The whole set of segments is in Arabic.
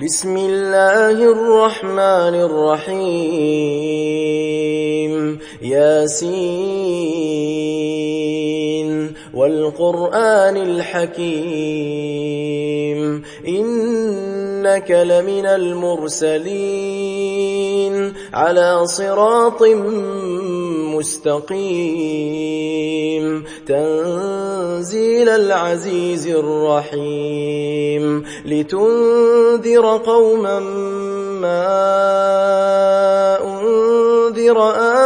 بسم الله الرحمن الرحيم ياسين والقرآن الحكيم إنك لمن المرسلين على صراط مستقيم تنزيل العزيز الرحيم لتنذر قوما ما أنذر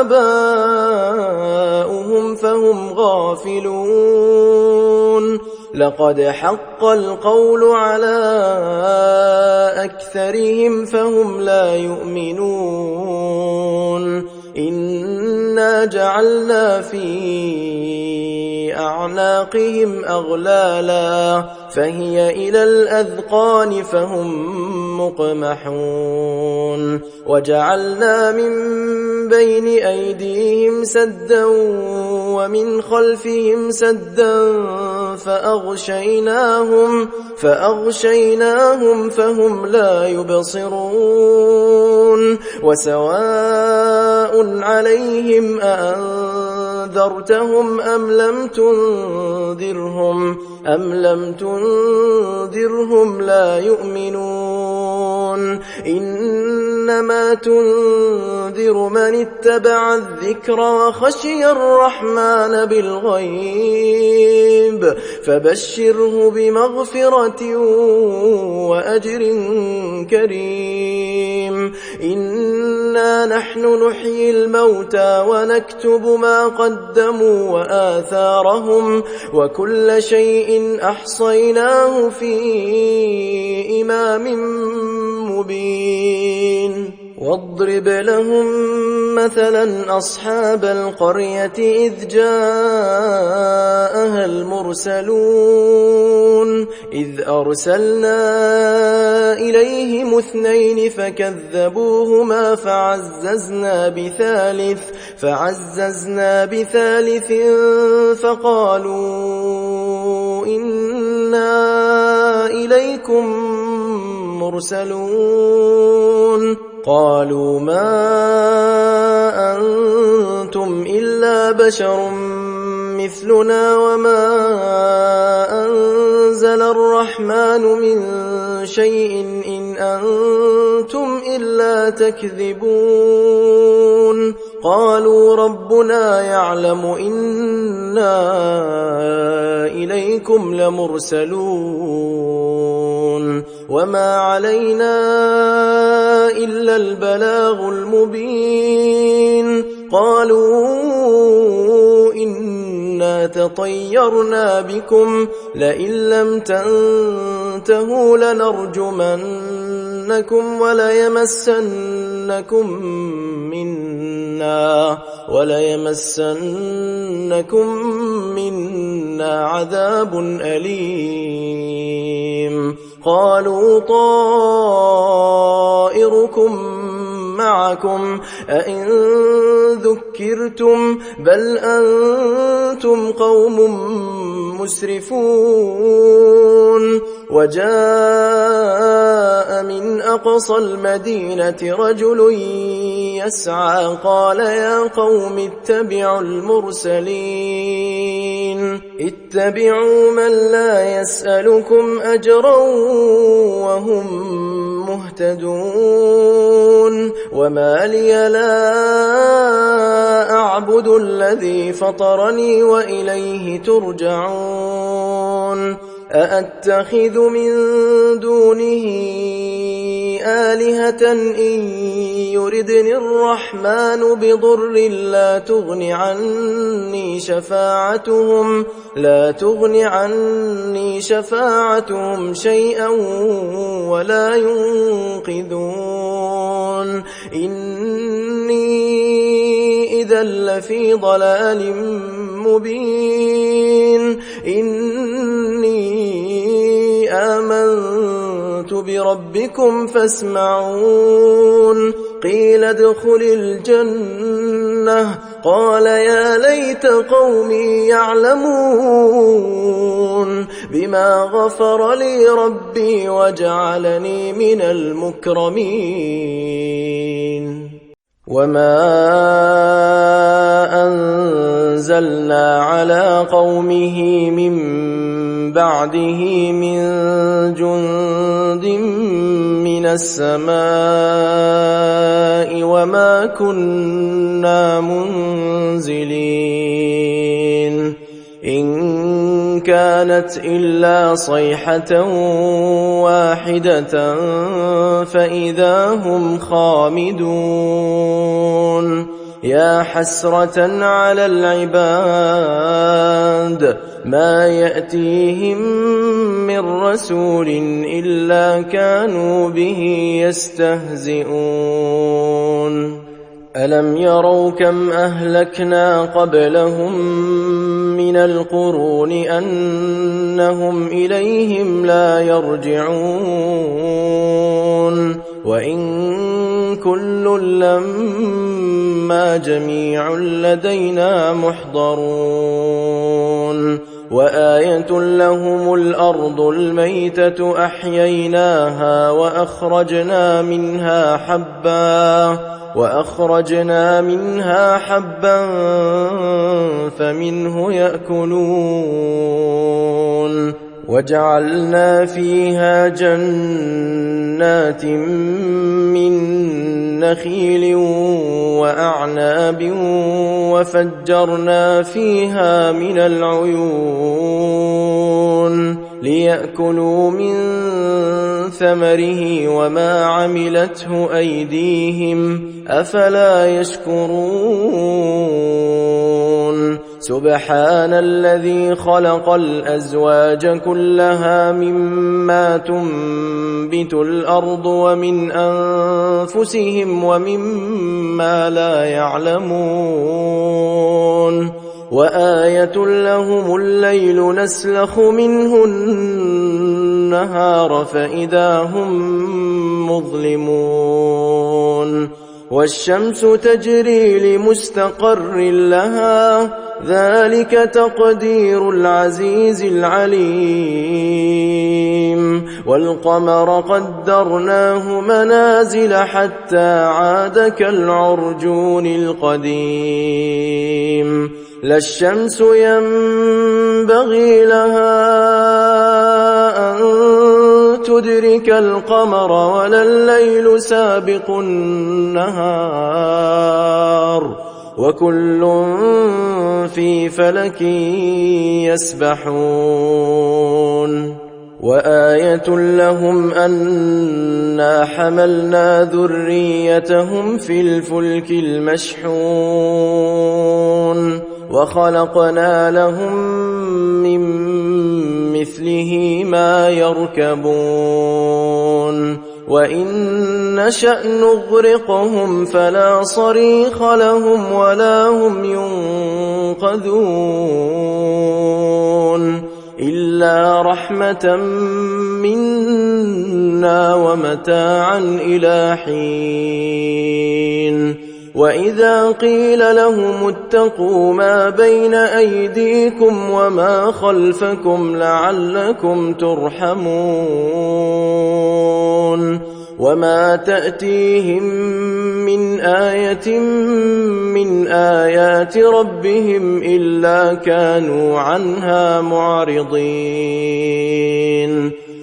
آباؤهم فهم غافلون لقد حق القول على أكثرهم فهم لا يؤمنون إنا جعلنا في أعناقهم أغلالا فهي إلى الأذقان فهم مقمحون وجعلنا من بين أيديهم سدا ومن خلفهم سدا فأغشيناهم فهم لا يبصرون وسواء عليهم أأنذرتهم أم لم تنذرهم لا يؤمنون إنما تنذر من اتبع الذكر وخشي الرحمن بالغيب فبشره بمغفرة وأجر كريم إنا نحن نحيي الموتى ونكتب ما قدموا وآثارهم وكل شيء أحصيناه في إمام مبين واضرب لهم مثلا أصحاب القرية إذ جاءها المرسلون إذ أرسلنا إليهم 2 فكذبوهما فعززنا بثالث فقالوا إنا إليكم مرسلون قالوا ما أنتم إلا بشر مثلنا وما أنزل الرحمن من شيء إن أنتم إلا تكذبون قالوا ربنا يعلم إنا إليكم لمرسلون وما علينا إلا البلاغ المبين قالوا إنا تطيرنا بكم لئن لم تنتهوا لنرجمنكم وليمسنكم منا عذاب أليم قالوا طائركم معكم أئن ذكرتم بل أنتم قوم مسرفون وجاء من أقصى المدينة رجل يسعى قال يا قوم اتبعوا المرسلين اتبعوا من لا يسألكم أجرا وهم مهتدون وما لي لا أعبد الذي فطرني وإليه ترجعون أأتخذ من دونه آلهة إن يردني الرحمن بضر لا تغن عني شفاعتهم شيئا ولا ينقذون إني إذا لفي ضلال مبين إني آمنت بربكم فاسمعون قيل ادخل الجنة قال يا ليت قومي يعلمون بما غفر لي ربي وجعلني من المكرمين وما أنزلنا على قومه من بعده من جند من السماء وما كنا منزلين إن كانت إلا صيحة واحدة فإذا هم خامدون يا حسرة على العباد ما يأتيهم من رسول إلا كانوا به يستهزئون ألم يروا كم أهلكنا قبلهم من القرون أنهم إليهم لا يرجعون وإن كل لما جميع لدينا محضرون وآية لهم الأرض الميتة أحييناها وأخرجنا منها حبا فمنه يأكلون وجعلنا فيها جنات من نخيل وأعناب وفجرنا فيها من العيون ليأكلوا من ثمره وما عملته أيديهم أفلا يشكرون سبحان الذي خلق الأزواج كلها مما تنبت الأرض ومن أنفسهم ومما لا يعلمون وآية لهم الليل نسلخ منه النهار فإذا هم مظلمون والشمس تجري لمستقر لها ذلك تقدير العزيز العليم والقمر قدرناه منازل حتى عاد كالعرجون القديم لا الشمس ينبغي لها أن تدرك القمر ولا الليل سابق النهار وكل في فلك يسبحون وآية لهم أنا حملنا ذريتهم في الفلك المشحون وخلقنا لهم من مثله ما يركبون وإن نشأ نغرقهم فلا صريخ لهم ولا هم ينقذون إلا رحمة منا ومتاعا إلى حين وإذا قيل لهم اتقوا ما بين أيديكم وما خلفكم لعلكم ترحمون وما تأتيهم من آية من آيات ربهم إلا كانوا عنها معرضين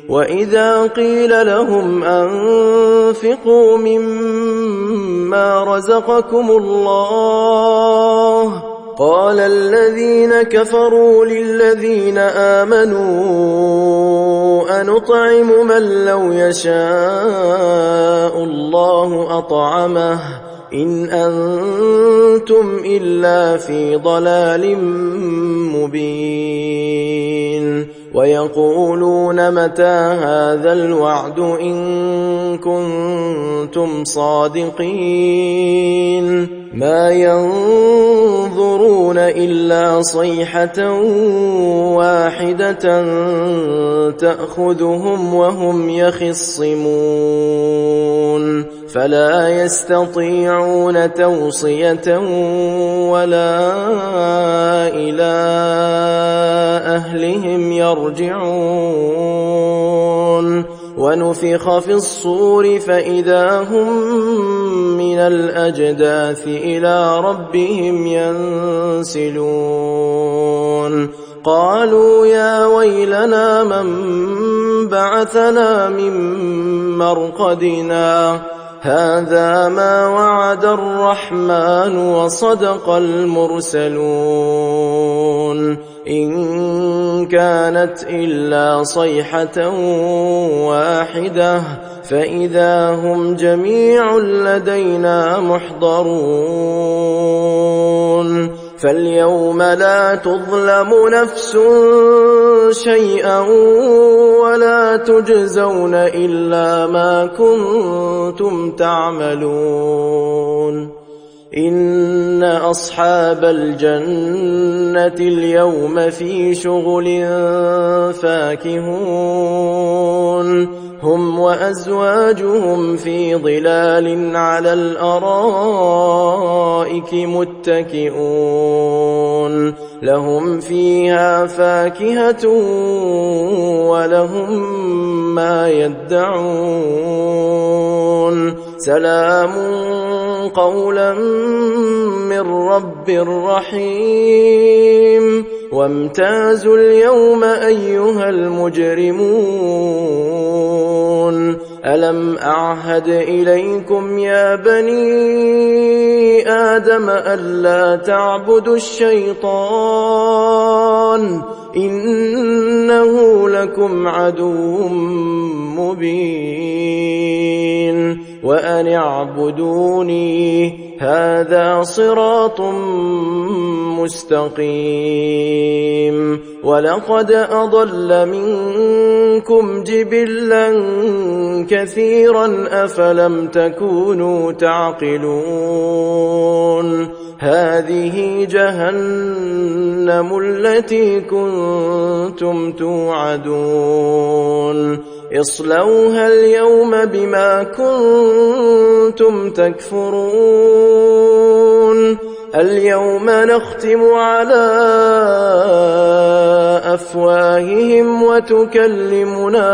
وإذا قيل لهم أنفقوا مما رزقكم الله قال الذين كفروا للذين آمنوا أنطعم من لو يشاء الله أطعمه إن أنتم إلا في ضلال مبين ويقولون متى هذا الوعد إن كنتم صادقين ما ينظرون إلا صيحة واحدة تأخذهم وهم يخصمون فلا يستطيعون توصية ولا إلى أهلهم يرجعون ونفخ في الصور فإذا هم من الأجداث إلى ربهم ينسلون قالوا يا ويلنا من بعثنا من مرقدنا هذا ما وعد الرحمن وصدق المرسلون إن كانت إلا صيحة واحدة فإذا هم جميع لدينا محضرون فاليوم لا تظلم نفس شيئا ولا تجزون إلا ما كنتم تعملون إن أصحاب الجنة اليوم في شغل فاكهون هم وأزواجهم في ظلال على الأرائك متكئون لهم فيها فاكهة ولهم ما يدعون سلام قولا من رب رحيم وامتازوا اليوم أيها المجرمون ألم أعهد إليكم يا بني آدم ألا تعبدوا الشيطان إنه لكم عدو مبين وأن اعبدوني هذا صراط مستقيم ولقد أضل منكم جبلا كثيرا أفلم تكونوا تعقلون هذه جهنم التي كنتم توعدون اصلوها اليوم بما كنتم تكفرون اليوم نختم على أفواههم وتكلمنا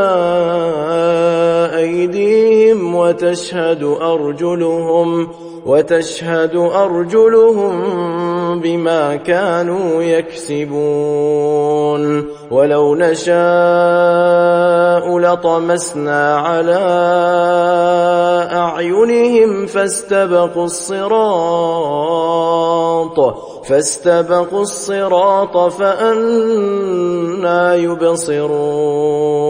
أيديهم وتشهد أرجلهم بما كانوا يكسبون ولو نشاء لطمسنا على أعينهم فاستبقوا الصراط فأنى يبصرون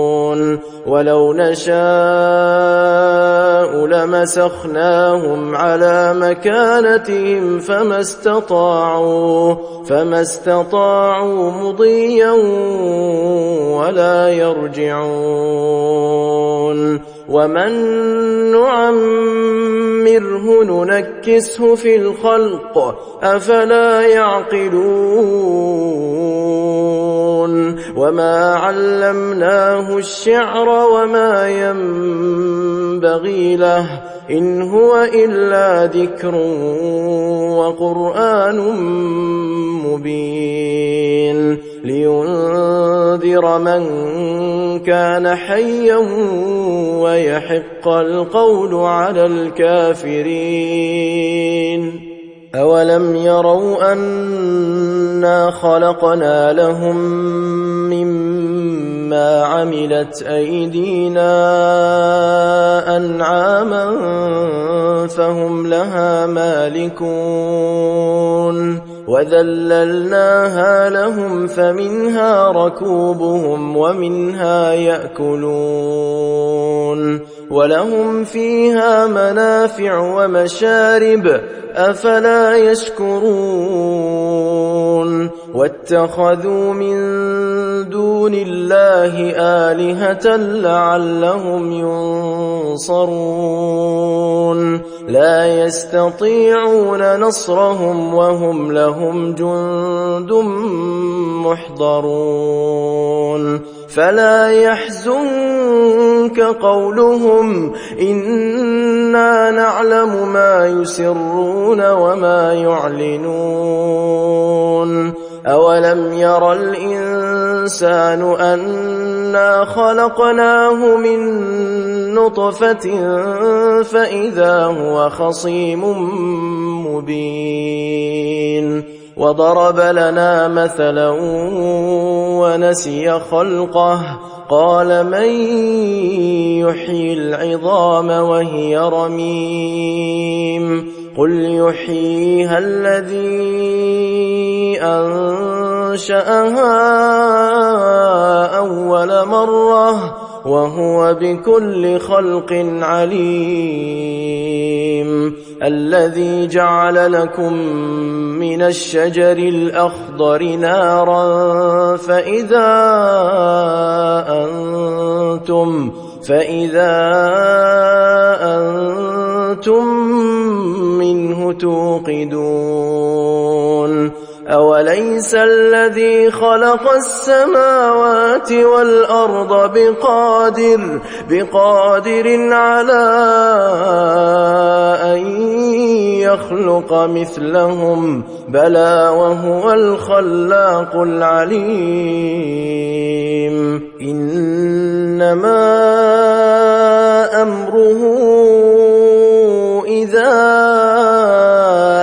ولو نشاء لمسخناهم على مكانتهم فما استطاعوا مضيا ولا يرجعون ومن نعمره ننكسه في الخلق أفلا يعقلون وما علمناه الشعر وما ينبغي له إن هو إلا ذكر وقرآن مبين لينذر من كان حيا ويحق القول على الكافرين أولم يروا أنا خلقنا لهم مما عملت أيدينا أنعاما فهم لها مالكون وذللناها لهم فمنها ركوبهم ومنها يأكلون ولهم فيها منافع ومشارب أفلا يشكرون واتخذوا من دون الله آلهة لعلهم ينصرون لا يستطيعون نصرهم وهم لهم جند محضرون فلا يحزنك قولهم إن إنا نعلم ما يسرون وما يعلنون أولم ير الإنسان أنا خلقناه من نطفة فإذا هو خصيم مبين وضرب لنا مثلا ونسي خلقه قال من يحيي العظام وهي رميم قل يحييها الذي أنشأها أول مرة وهو بكل خلق عليم الذي جعل لكم من الشجر الأخضر نارا فإذا أنتم منه توقدون أوليس الذي خلق السماوات والأرض بقادر على أن يخلق مثلهم بلى وهو الخلاق العليم إنما أمره إذا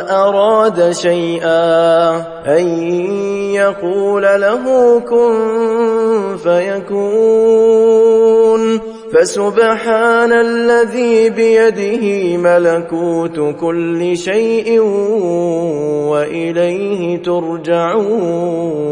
أراد شيئا أن يقول له كن فيكون فسبحان الذي بيده ملكوت كل شيء وإليه ترجعون